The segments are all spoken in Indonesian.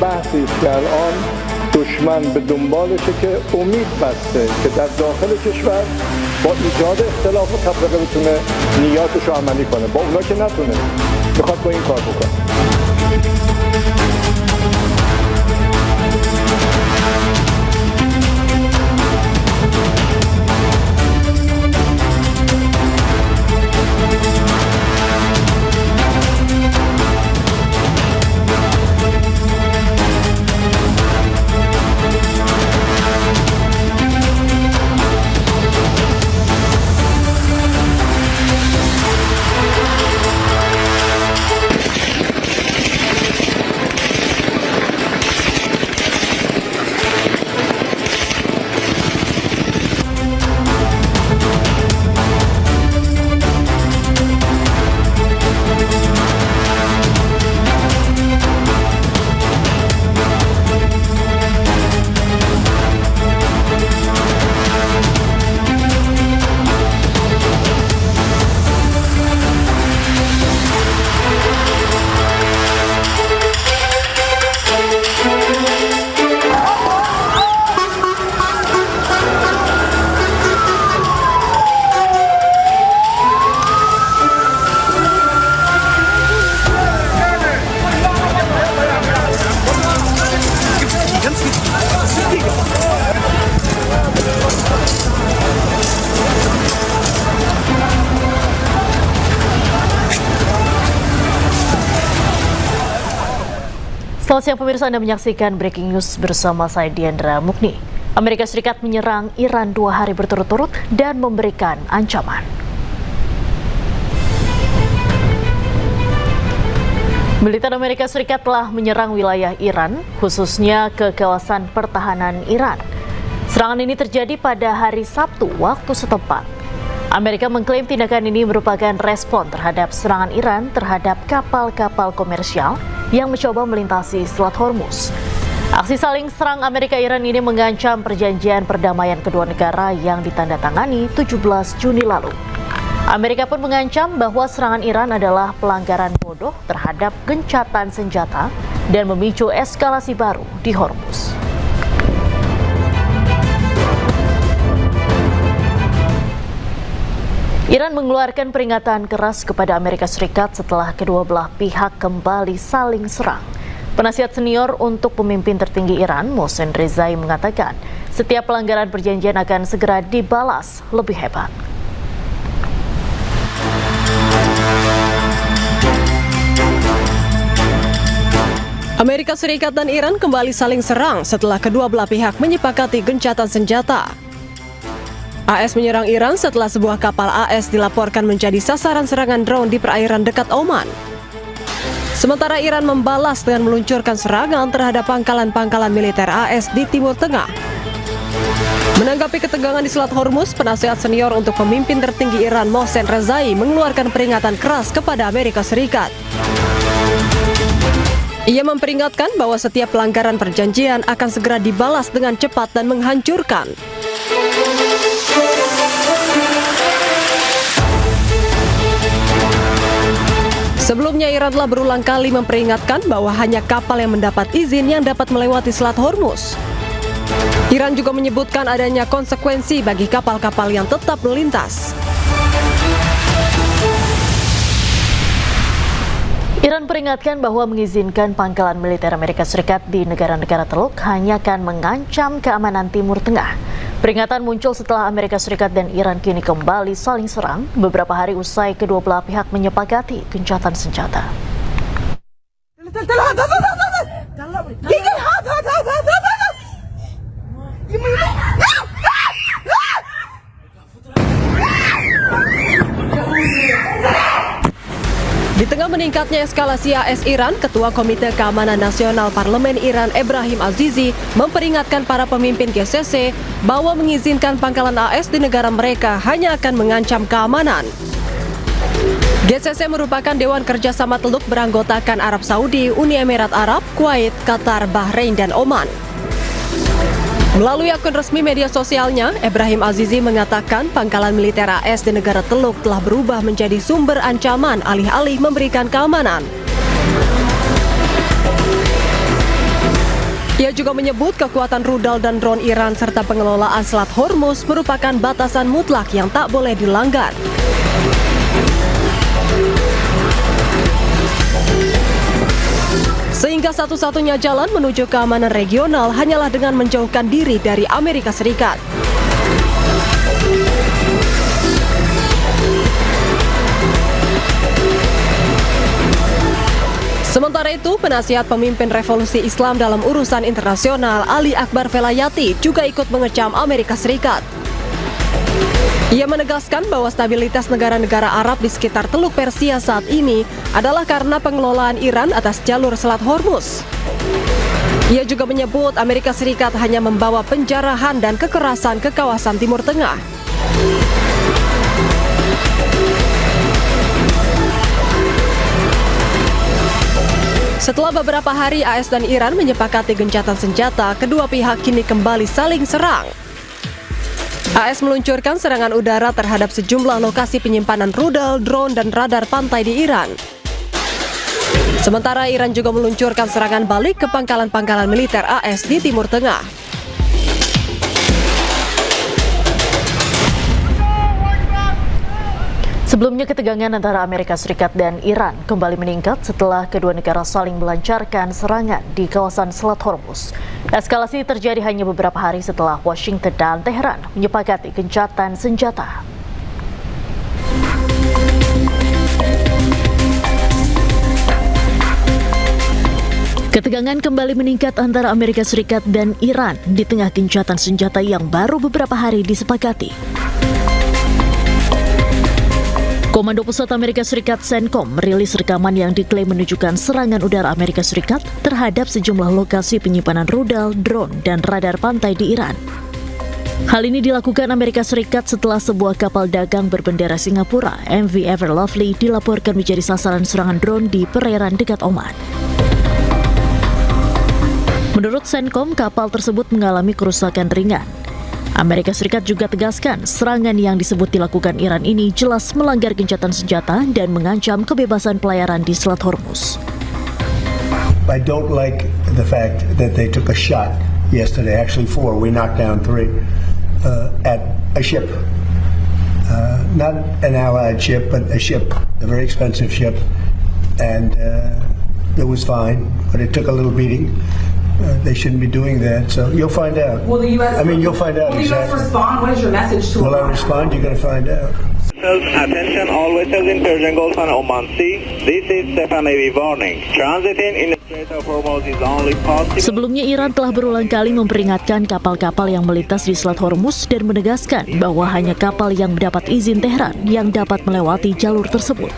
بحثی است که الان دشمن به دنبالشه که امید بسته که در داخل کشور با ایجاد اختلاف و تفرقه بتونه نیاتش رو عملی کنه. با اونا که نتونه، میخواد با این کار بکنه. Selamat siang pemirsa, Anda menyaksikan Breaking News bersama saya Diandra Mukni. Amerika Serikat menyerang Iran 2 hari berturut-turut dan memberikan ancaman. Militer Amerika Serikat telah menyerang wilayah Iran, khususnya ke kawasan pertahanan Iran. Serangan ini terjadi pada hari Sabtu waktu setempat. Amerika mengklaim tindakan ini merupakan respon terhadap serangan Iran terhadap kapal-kapal komersial yang mencoba melintasi Selat Hormuz. Aksi saling serang Amerika-Iran ini mengancam perjanjian perdamaian kedua negara yang ditandatangani 17 Juni lalu. Amerika pun mengancam bahwa serangan Iran adalah pelanggaran bodoh terhadap gencatan senjata dan memicu eskalasi baru di Hormuz. Iran mengeluarkan peringatan keras kepada Amerika Serikat setelah kedua belah pihak kembali saling serang. Penasihat senior untuk pemimpin tertinggi Iran, Mohsen Rezai, mengatakan setiap pelanggaran perjanjian akan segera dibalas lebih hebat. Amerika Serikat dan Iran kembali saling serang setelah kedua belah pihak menyepakati gencatan senjata. AS menyerang Iran setelah sebuah kapal AS dilaporkan menjadi sasaran serangan drone di perairan dekat Oman. Sementara Iran membalas dengan meluncurkan serangan terhadap pangkalan-pangkalan militer AS di Timur Tengah. Menanggapi ketegangan di Selat Hormuz, penasihat senior untuk pemimpin tertinggi Iran, Mohsen Rezai, mengeluarkan peringatan keras kepada Amerika Serikat. Ia memperingatkan bahwa setiap pelanggaran perjanjian akan segera dibalas dengan cepat dan menghancurkan. Sebelumnya, Iran telah berulang kali memperingatkan bahwa hanya kapal yang mendapat izin yang dapat melewati Selat Hormuz. Iran juga menyebutkan adanya konsekuensi bagi kapal-kapal yang tetap melintas. Iran peringatkan bahwa mengizinkan pangkalan militer Amerika Serikat di negara-negara Teluk hanya akan mengancam keamanan Timur Tengah. Peringatan muncul setelah Amerika Serikat dan Iran kini kembali saling serang beberapa hari usai kedua belah pihak menyepakati gencatan senjata. Di tengah meningkatnya eskalasi AS Iran, Ketua Komite Keamanan Nasional Parlemen Iran Ebrahim Azizi memperingatkan para pemimpin GCC bahwa mengizinkan pangkalan AS di negara mereka hanya akan mengancam keamanan. GCC merupakan Dewan Kerjasama Teluk beranggotakan Arab Saudi, Uni Emirat Arab, Kuwait, Qatar, Bahrain, dan Oman. Melalui akun resmi media sosialnya, Ebrahim Azizi mengatakan pangkalan militer AS di negara Teluk telah berubah menjadi sumber ancaman alih-alih memberikan keamanan. Ia juga menyebut kekuatan rudal dan drone Iran serta pengelolaan Selat Hormuz merupakan batasan mutlak yang tak boleh dilanggar. Sehingga satu-satunya jalan menuju keamanan regional hanyalah dengan menjauhkan diri dari Amerika Serikat. Sementara itu, penasihat pemimpin revolusi Islam dalam urusan internasional Ali Akbar Velayati juga ikut mengecam Amerika Serikat. Ia menegaskan bahwa stabilitas negara-negara Arab di sekitar Teluk Persia saat ini adalah karena pengelolaan Iran atas jalur Selat Hormuz. Ia juga menyebut Amerika Serikat hanya membawa penjarahan dan kekerasan ke kawasan Timur Tengah. Setelah beberapa hari AS dan Iran menyepakati gencatan senjata, kedua pihak kini kembali saling serang. AS meluncurkan serangan udara terhadap sejumlah lokasi penyimpanan rudal, drone, dan radar pantai di Iran. Sementara Iran juga meluncurkan serangan balik ke pangkalan-pangkalan militer AS di Timur Tengah. Sebelumnya ketegangan antara Amerika Serikat dan Iran kembali meningkat setelah kedua negara saling melancarkan serangan di kawasan Selat Hormuz. Eskalasi terjadi hanya beberapa hari setelah Washington dan Teheran menyepakati gencatan senjata. Ketegangan kembali meningkat antara Amerika Serikat dan Iran di tengah gencatan senjata yang baru beberapa hari disepakati. Komando Pusat Amerika Serikat CENTCOM merilis rekaman yang diklaim menunjukkan serangan udara Amerika Serikat terhadap sejumlah lokasi penyimpanan rudal, drone, dan radar pantai di Iran. Hal ini dilakukan Amerika Serikat setelah sebuah kapal dagang berbendera Singapura, MV Ever Lovely, dilaporkan menjadi sasaran serangan drone di perairan dekat Oman. Menurut CENTCOM, kapal tersebut mengalami kerusakan ringan. Amerika Serikat juga tegaskan serangan yang disebut dilakukan Iran ini jelas melanggar gencatan senjata dan mengancam kebebasan pelayaran di Selat Hormuz. I don't like the fact that they took a shot yesterday, actually 4, we knocked down 3, at a ship. Not an allied ship, but a ship, a very expensive ship. And it was fine, but it took a little beating. They shouldn't be doing that, so you'll find out. Will the U.S. You'll find out will exactly. the U.S. respond? What is your message to Will I Iran? respond? You're going to find out. Attention all vessels in Persian Gulf and Oman Sea. This is Stefan Navy warning. Transiting in the Strait of Hormuz is only possible. Sebelumnya Iran telah berulang kali memperingatkan kapal-kapal yang melintas di Selat Hormuz dan menegaskan bahwa hanya kapal yang mendapat izin Teheran yang dapat melewati jalur tersebut.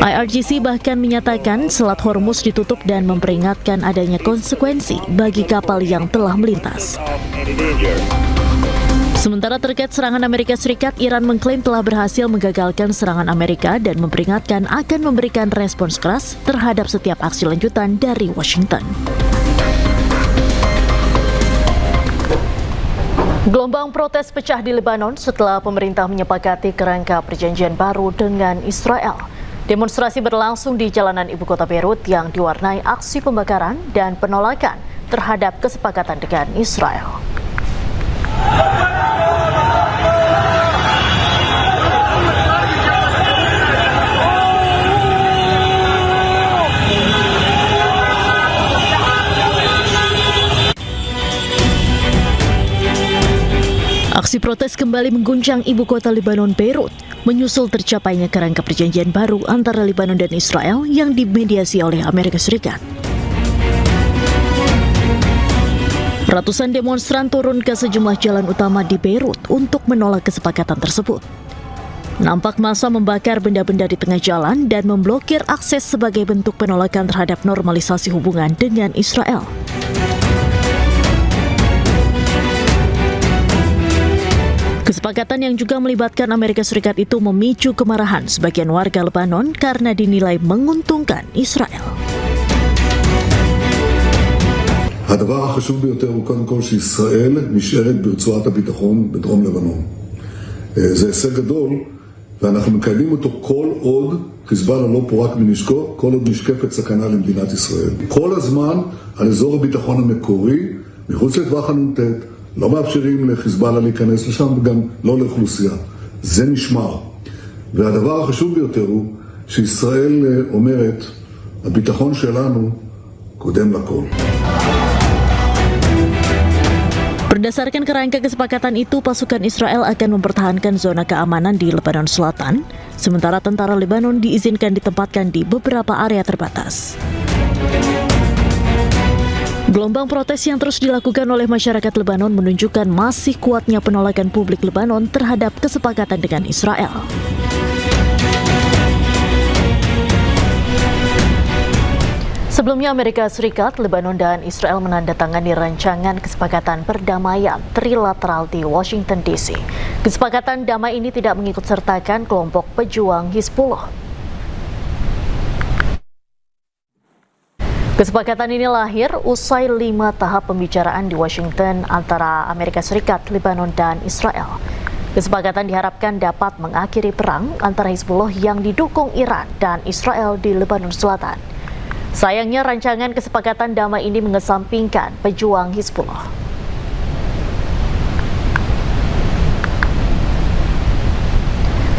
IRGC bahkan menyatakan Selat Hormuz ditutup dan memperingatkan adanya konsekuensi bagi kapal yang telah melintas. Sementara terkait serangan Amerika Serikat, Iran mengklaim telah berhasil menggagalkan serangan Amerika dan memperingatkan akan memberikan respons keras terhadap setiap aksi lanjutan dari Washington. Gelombang protes pecah di Lebanon setelah pemerintah menyepakati kerangka perjanjian baru dengan Israel. Demonstrasi berlangsung di jalanan ibu kota Beirut yang diwarnai aksi pembakaran dan penolakan terhadap kesepakatan dengan Israel. Aksi protes kembali mengguncang ibu kota Lebanon, Beirut, menyusul tercapainya kerangka perjanjian baru antara Lebanon dan Israel yang dimediasi oleh Amerika Serikat. Ratusan demonstran turun ke sejumlah jalan utama di Beirut untuk menolak kesepakatan tersebut. Nampak massa membakar benda-benda di tengah jalan dan memblokir akses sebagai bentuk penolakan terhadap normalisasi hubungan dengan Israel. Kesepakatan yang juga melibatkan Amerika Serikat itu memicu kemarahan sebagian warga Lebanon karena dinilai menguntungkan Israel. הדבר החשוב ביותר הוא קודם כל שישראל נשארת ברצועת הביטחון בדרום לבנון. זה הישג גדול ואנחנו מקיימים אותו כל עוד חיזבאללה לא פורק מנשקו כל עוד נשקפת סכנה למדינת ישראל. כל הזמן על אזור הביטחון המקורי, מחוץ לטווח הנ"ט, לא מאפשרים לחיזבאללה להיכנס לשם וגם לא לאוכלוסייה. זה נשמר. והדבר החשוב ביותר הוא שישראל אומרת, הביטחון שלנו קודם לכל. Berdasarkan kerangka kesepakatan itu, pasukan Israel akan mempertahankan zona keamanan di Lebanon Selatan, sementara tentara Lebanon diizinkan ditempatkan di beberapa area terbatas. Gelombang protes yang terus dilakukan oleh masyarakat Lebanon menunjukkan masih kuatnya penolakan publik Lebanon terhadap kesepakatan dengan Israel. Sebelumnya Amerika Serikat, Lebanon, dan Israel menandatangani rancangan kesepakatan perdamaian trilateral di Washington DC. Kesepakatan damai ini tidak mengikut sertakan kelompok pejuang Hizbullah. Kesepakatan ini lahir usai 5 tahap pembicaraan di Washington antara Amerika Serikat, Lebanon, dan Israel. Kesepakatan diharapkan dapat mengakhiri perang antara Hizbullah yang didukung Iran dan Israel di Lebanon Selatan. Sayangnya rancangan kesepakatan damai ini mengesampingkan pejuang Hizbullah.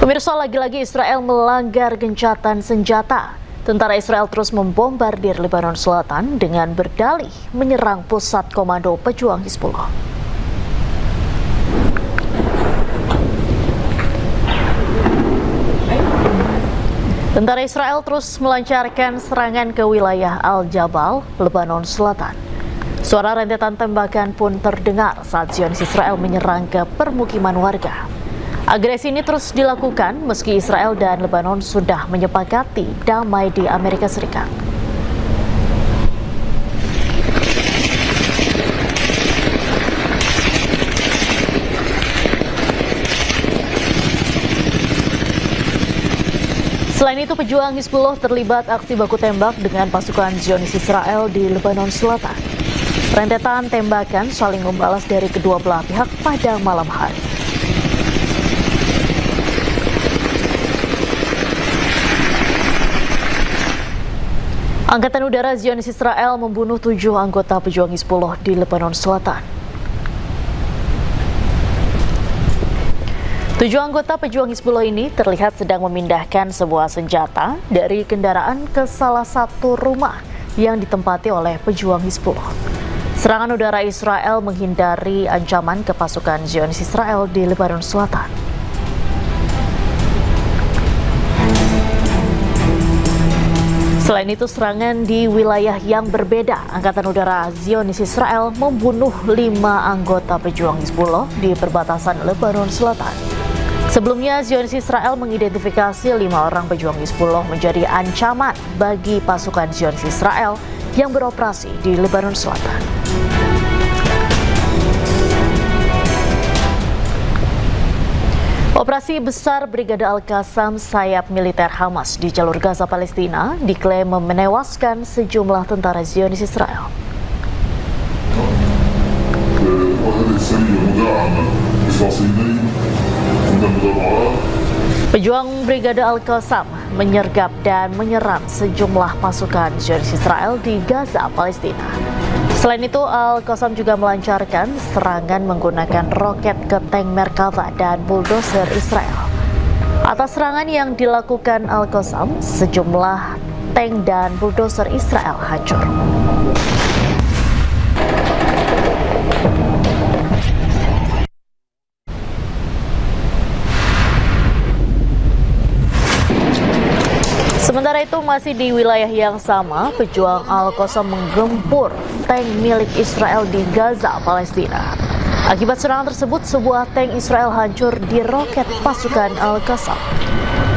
Pemirsa, lagi-lagi Israel melanggar gencatan senjata. Tentara Israel terus membombardir Lebanon Selatan dengan berdalih menyerang pusat komando pejuang Hizbullah. Tentara Israel terus melancarkan serangan ke wilayah Al-Jabal, Lebanon Selatan. Suara rentetan tembakan pun terdengar saat Zionis Israel menyerang ke permukiman warga. Agresi ini terus dilakukan meski Israel dan Lebanon sudah menyepakati damai di Amerika Serikat. Selain itu, pejuang Hizbullah terlibat aksi baku tembak dengan pasukan Zionis Israel di Lebanon Selatan. Rentetan tembakan saling membalas dari kedua belah pihak pada malam hari. Angkatan Udara Zionis Israel membunuh 7 anggota pejuang Hizbullah di Lebanon Selatan. 7 anggota pejuang Hizbullah ini terlihat sedang memindahkan sebuah senjata dari kendaraan ke salah satu rumah yang ditempati oleh pejuang Hizbullah. Serangan udara Israel menghindari ancaman ke pasukan Zionis Israel di Lebanon Selatan. Selain itu, serangan di wilayah yang berbeda, Angkatan Udara Zionis Israel membunuh 5 anggota pejuang Hizbullah di perbatasan Lebanon Selatan. Sebelumnya, Zionis Israel mengidentifikasi 5 orang pejuang Hizbullah menjadi ancaman bagi pasukan Zionis Israel yang beroperasi di Lebanon Selatan. Operasi besar Brigade Al-Qassam sayap militer Hamas di jalur Gaza Palestina diklaim menewaskan sejumlah tentara Zionis Israel. Pejuang Brigade Al-Qassam menyergap dan menyerang sejumlah pasukan Zionis Israel di Gaza, Palestina. Selain itu, Al-Qassam juga melancarkan serangan menggunakan roket ke tank Merkava dan bulldozer Israel. Atas serangan yang dilakukan Al-Qassam, sejumlah tank dan bulldozer Israel hancur. Sementara itu, masih di wilayah yang sama, pejuang Al-Qassam menggempur tank milik Israel di Gaza, Palestina. Akibat serangan tersebut, sebuah tank Israel hancur di roket pasukan Al-Qassam.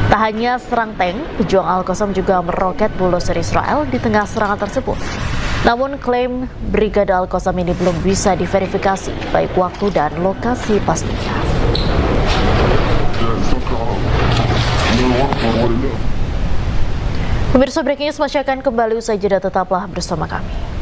Tak hanya serang tank, pejuang Al-Qassam juga meroket bulldozer Israel di tengah serangan tersebut. Namun, klaim Brigade Al-Qassam ini belum bisa diverifikasi, baik waktu dan lokasi pastinya. Pemirsa, breaking news masih akan kembali usai jeda, tetaplah bersama kami.